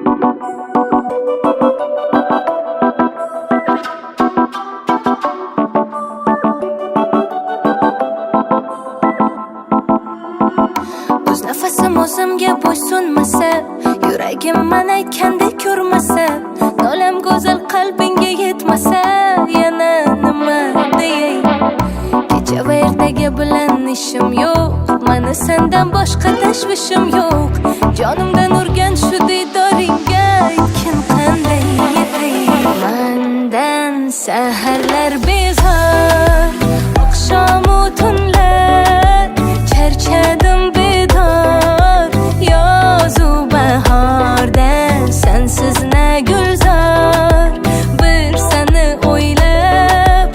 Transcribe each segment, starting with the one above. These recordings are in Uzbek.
O'z nafasim o'zimga bo'ysunmasa, yuragim men aytgandek ko'rmasa, nolam go'zal qalbingga yetmasa, yana nima deyay? Kecha va ertaga bilan ishim yo'q, meni sendan boshqa tashvishim yo'q. Jonimdan urgan shu diydoringga aytgin qanday yetay? Mendan saharlar bezor, oqshomu tunlar charchadim bedor. Yozu bahorda sensiz na gulzor, bir seni o'ylab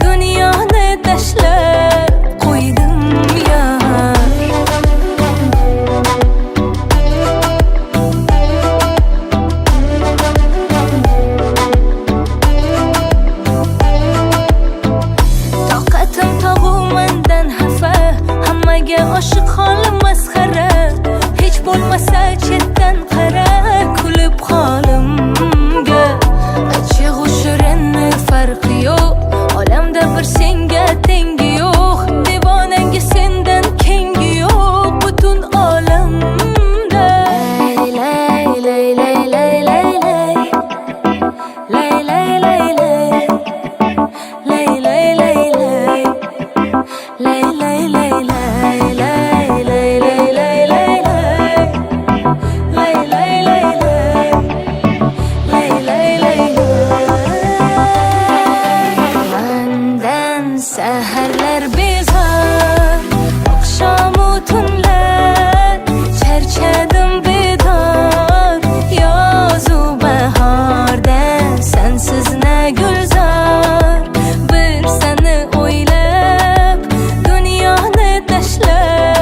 dunyoni tashlab qo'ydim yor. Toqatim tog'u mendan xafa, hammaga oshiq holim masxara. Hech bo'lmasa chetdan qara, kulib holimga. Achchig'u shirinni farqi yo'q, olamda bir senga tengi yo'q. Devonangi sendan kengi yo'q butun olamda. Lay lay lay lay lay lay lay lay lay lay lay lay lay lay lay lay lay lay saharlar bezor, oqshomu tunlar charchadim bedor. Yozu bahorda sensiz na gulzor, bir seni o'ylab dunyoni tashlab